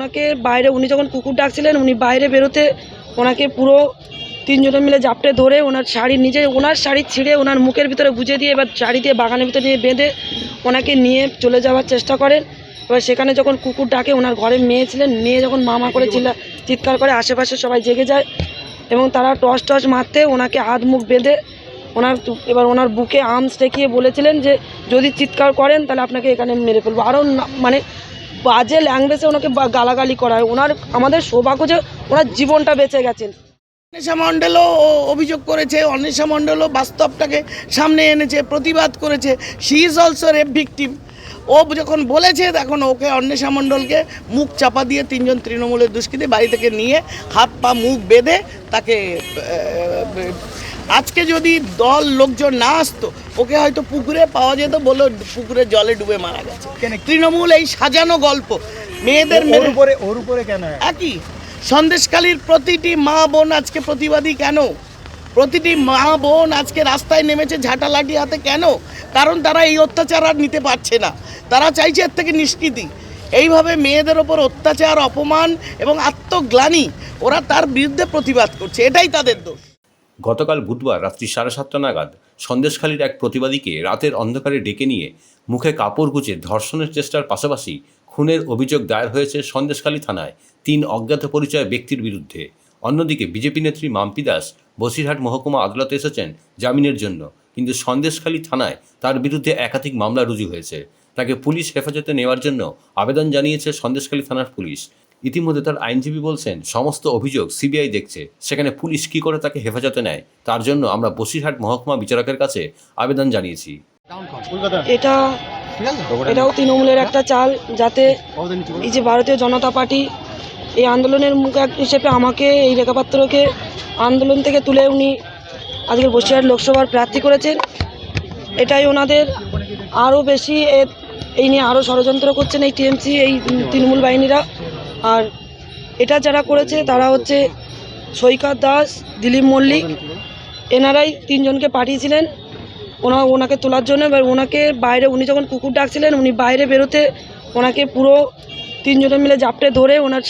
ওনাকে বাইরে, উনি যখন কুকুর ডাকছিলেন উনি বাইরে বেরোতে ওনাকে পুরো তিনজনে মিলে জাপটে ধরে ওনার শাড়ি ছিঁড়ে ওনার মুখের ভিতরে গুঁজে দিয়ে এবার শাড়ি দিয়ে বাগানের ভিতরে নিয়ে বেঁধে ওনাকে নিয়ে চলে যাওয়ার চেষ্টা করেন। এবার সেখানে যখন কুকুর ডাকে, ওনার ঘরে মেয়ে ছিলেন, মেয়ে যখন মামা করে চিৎকার করে আশেপাশে সবাই জেগে যায় এবং তারা টস মারতে ওনাকে হাত মুখ বেঁধে ওনার বুকে আর্মস ঠেকিয়ে বলেছিলেন যে যদি চিৎকার করেন তাহলে আপনাকে এখানে মেরে ফেলবো। আরও মানে বাজে ল্যাঙ্গুয়েজে ওনাকে গালাগালি করা হয়। আমাদের সৌভাগ্য যে ওনার জীবনটা বেঁচে গেছেন। অন্বেষা মণ্ডলও অভিযোগ করেছে, অন্বেষা মণ্ডলও বাস্তবটাকে সামনে এনেছে, প্রতিবাদ করেছে। She is also rape victim. ও যখন বলেছে তখন ওকে, অন্বেষা মণ্ডলকে মুখ চাপা দিয়ে তিনজন তৃণমূলের দুষ্কৃতী বাড়ি থেকে নিয়ে হাত পা মুখ বেঁধে তাকে, আজকে যদি লোকজন না আসতো ওকে হয়তো পুকুরে পাওয়া যেত, বলে পুকুরের জলে ডুবে মারা গেছে। তৃণমূল এই সাজানো গল্প মেয়েদের ওর উপরে কেন একই। সন্দেশখালীর প্রতিটি মা বোন আজকে প্রতিবাদী কেন? প্রতিটি মা বোন আজকে রাস্তায় নেমেছে ঝাঁটা লাঠি হাতে কেন? কারণ তারা এই অত্যাচার আর নিতে পারছে না, তারা চাইছে এর থেকে নিষ্কৃতি। এইভাবে মেয়েদের ওপর অত্যাচার, অপমান এবং আত্মগ্লানি, ওরা তার বিরুদ্ধে প্রতিবাদ করছে, এটাই তাদের দোষ। গতকাল বুধবার রাত্রি 7:30 নাগাদ সন্দেশখালীর এক প্রতিবাদীকে রাতের অন্ধকারে ডেকে নিয়ে মুখে কাপড় গুঁজে ধর্ষণের চেষ্টার পাশাপাশি খুনের অভিযোগ দায়ের হয়েছে সন্দেশখালী থানায় 3 অজ্ঞাত পরিচয় ব্যক্তির বিরুদ্ধে। অন্যদিকে বিজেপি নেত্রী মাম্পি দাস বসিরহাট মহকুমা আদালতে এসেছেন জামিনের জন্য, কিন্তু সন্দেশখালী থানায় তার বিরুদ্ধে একাধিক মামলা রুজু হয়েছে। তাকে পুলিশ হেফাজতে নেওয়ার জন্য আবেদন জানিয়েছে সন্দেশখালী থানার পুলিশ। ইতিমধ্যে তার আইনজীবী বলছেন সমস্ত অভিযোগ সিবিআই দেখছে, সেখানে পুলিশ কী করে তাকে হেফাজতে নেয় তার জন্য আমরা বসিরহাট মহকুমা বিচারকের কাছে আবেদন জানিয়েছি। এটাও তৃণমূলের একটা চাল, যাতে এই যে ভারতীয় জনতা পার্টি এই আন্দোলনের মুখ হিসেবে আমাকে, এই রেখাপাত্রকে আন্দোলন থেকে তুলে উনি আজকের বসিরহাট লোকসভার প্রার্থী করেছেন। এটাই ওনাদের আরও বেশি এই নিয়ে আরও ষড়যন্ত্র করছেন এই টিএমসি, এই তৃণমূল বাহিনীরা। আর এটা যারা করেছে তারা হচ্ছে সৈকত দাস, দিলীপ মল্লিক, এনারাই 3 জনকে পাঠিয়েছিলেন ওনাকে তোলার জন্য। এবার ওনাকে বাইরে, উনি যখন কুকুর ডাকছিলেন উনি বাইরে বেরোতে ওনাকে পুরো 3 জনে মিলে জাপটে ধরে ওনার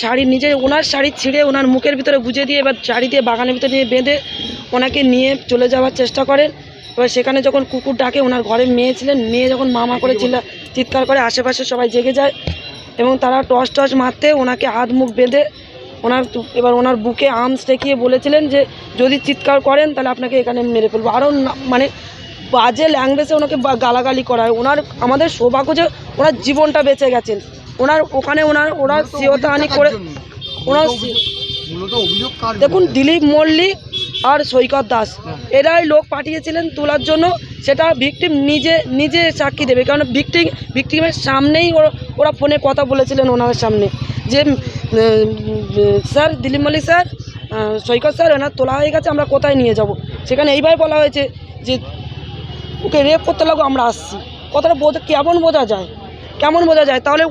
শাড়ি ছিঁড়ে ওনার মুখের ভিতরে গুঁজে দিয়ে এবার শাড়ি দিয়ে বাগানের ভিতরে নিয়ে বেঁধে ওনাকে নিয়ে চলে যাওয়ার চেষ্টা করেন। এবার সেখানে যখন কুকুর ডাকে, ওনার ঘরে মেয়ে ছিলেন, মেয়ে যখন মামা করে চিৎকার করে আশেপাশে সবাই জেগে যায় এবং তারা টস মারতে ওনাকে হাত মুখ বেঁধে ওনার বুকে আর্মস ঠেকিয়ে বলেছিলেন যে যদি চিৎকার করেন তাহলে আপনাকে এখানে মেরে ফেলবো। আরও মানে বাজে ল্যাঙ্গুয়েজে ওনাকে গালাগালি করা হয়। আমাদের সৌভাগ্য যে ওনার জীবনটা বেঁচে গেছেন। ওরা শ্রেয়তাহানি করে দেখুন, দিলীপ মল্লিক আর সৈকত দাস এরাই লোক পাঠিয়েছিলেন তোলার জন্য। সেটা ভিকটিম নিজে সাক্ষী দেবে, কারণ ভিকটিমের সামনেই ওরা ফোনে কথা বলেছিলেন ওনার সামনে যে স্যার, দিলীপ মল্লিক স্যার, সৈকত স্যার, ওনার তোলা হয়ে গেছে, আমরা কোথায় নিয়ে যাব। সেখানে এইভাবে বলা হয়েছে যে ওকে রেপ করতে লাগো, আমরা আসছি। কথাটা কেমন বোঝা যায়? তাহলে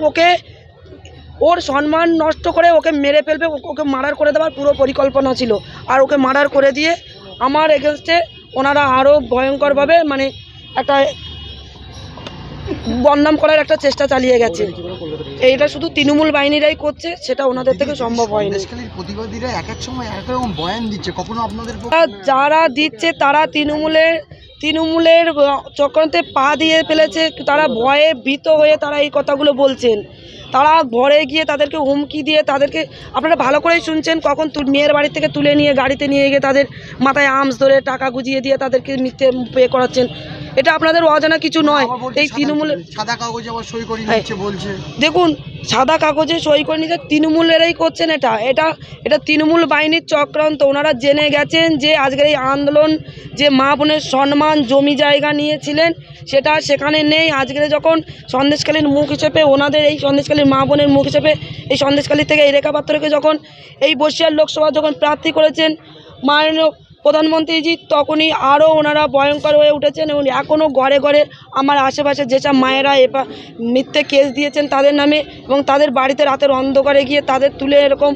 ওর সম্মান নষ্ট করে ওকে মেরে ফেলবে, ওকে মার্ডার করে দেওয়ার পুরো পরিকল্পনা ছিল। আর ওকে মার্ডার করে দিয়ে আমার এগেনস্টে ওনারা আরও ভয়ঙ্করভাবে মানে একটা বদনাম করার একটা চেষ্টা চালিয়ে গেছে। এইটা শুধু তৃণমূল বাহিনীরাই করছে, সেটা ওনাদের থেকে সম্ভব হয়নি। যারা দিচ্ছে তারা তৃণমূলের চক্রান্তে পা দিয়ে ফেলেছে। তারা ভয়ে ভীত হয়ে তারা এই কথাগুলো বলছেন। তারা ঘরে গিয়ে তাদেরকে হুমকি দিয়ে, আপনারা ভালো করেই শুনছেন, কখন মেয়ের বাড়ি থেকে তুলে নিয়ে গাড়িতে নিয়ে গিয়ে তাদের মাথায় আর্মস ধরে টাকা গুজিয়ে দিয়ে তাদেরকে মিথ্যে পে করাচ্ছেন। এটা আপনাদের অজানা কিছু নয়। এই তৃণমূলের সাদা কাগজে আবার সই করে নিচ্ছে বলছে। দেখুন, সাদা কাগজে সই করে নিচ্ছে, তৃণমূলেরাই করছেন এটা তৃণমূল বাহিনীর চক্রান্ত। ওনারা জেনে গেছেন যে আজকের এই আন্দোলন যে মা বোনের সম্মান, জমি জায়গা নিয়েছিলেন সেটা সেখানে নেই। আজকের যখন সন্দেশখালীর মুখ হিসেবে, ওনাদের এই সন্দেশখালীর মা বোনের মুখ হিসেবে এই সন্দেশখালী থেকে এই রেখাপাত্রকে যখন এই বসিরহাট লোকসভা যখন প্রার্থী করেছেন মাননীয় প্রধানমন্ত্রীজি, তখনই আরও ওনারা ভয়ঙ্কর হয়ে উঠেছেন। এবং এখনও ঘরে ঘরে আমার আশেপাশে যেসব মায়েরা মিথ্যে কেস দিয়েছেন তাদের নামে, এবং তাদের বাড়িতে রাতের অন্ধকারে গিয়ে তাদের তুলে এরকম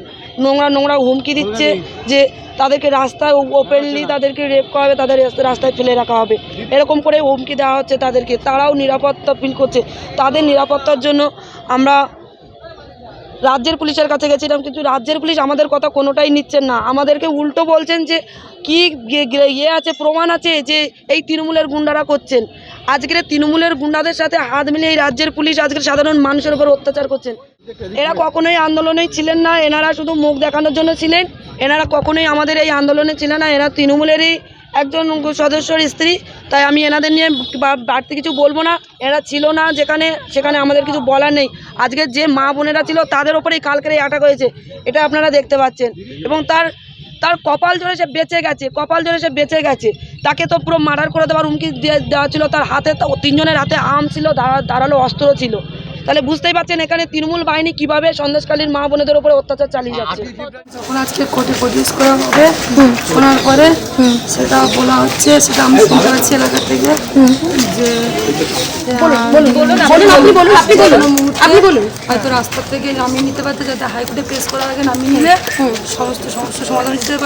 নোংরা হুমকি দিচ্ছে যে তাদেরকে রাস্তায় ওপেনলি তাদেরকে রেপ করা হবে, তাদের রাস্তায় ফেলে রাখা হবে, এরকম করে হুমকি দেওয়া হচ্ছে তাদেরকে। তারাও নিরাপত্তা ফিল করছে। তাদের নিরাপত্তার জন্য আমরা রাজ্যের পুলিশের কাছে গেছিলাম, কিন্তু রাজ্যের পুলিশ আমাদের কথা কোনোটাই নিচ্ছেন না। আমাদেরকে উল্টো বলছেন যে কি ইয়ে আছে, প্রমাণ আছে যে এই তৃণমূলের গুন্ডারা করছেন। আজকের তৃণমূলের গুন্ডাদের সাথে হাত মিলিয়ে এই রাজ্যের পুলিশ আজকের সাধারণ মানুষের উপর অত্যাচার করছেন। এরা কখনোই আন্দোলনেই ছিলেন না, এনারা শুধু মুখ দেখানোর জন্য ছিলেন। এনারা কখনোই আমাদের এই আন্দোলনে ছিলেন না। এরা তৃণমূলেরই একজন সদস্যর স্ত্রী, তাই আমি এনাদের নিয়ে বাড়তি কিছু বলবো না। এরা ছিল না যেখানে, সেখানে আমাদের কিছু বলার নেই। আজকে যে মা বোনেরা ছিল তাদের ওপরেই কালকের এই অ্যাটাক হয়েছে, এটা আপনারা দেখতে পাচ্ছেন। এবং তার কপাল জোরে সে বেঁচে গেছে, কপাল জোরে সে বেঁচে গেছে। তাকে তো পুরো মার্ডার করে দেওয়ার হুমকি দেওয়া ছিল। তার হাতে, তিনজনের হাতে আর্ম ছিল, ধারালো অস্ত্র ছিল। তাহলে বুঝতেই পারছেন এখানে তৃণমূল বাহিনী কিভাবে সন্দেশখালীর মা বোনেদের উপরে অত্যাচার চালিয়ে যাচ্ছে। যখন আজকে কোর্টে প্রডিউস করা হবে, শোনার পরে সেটা বলা হচ্ছে, সেটা আমি শুনতে পাচ্ছি এলাকা থেকে যে হয়তো রাস্তা থেকে নামিয়ে নিতে পারতে, যাতে হাইকোর্টে পেশ করার আগে নামিয়ে নিলে সমস্ত সমস্যার সমাধান হিসেবে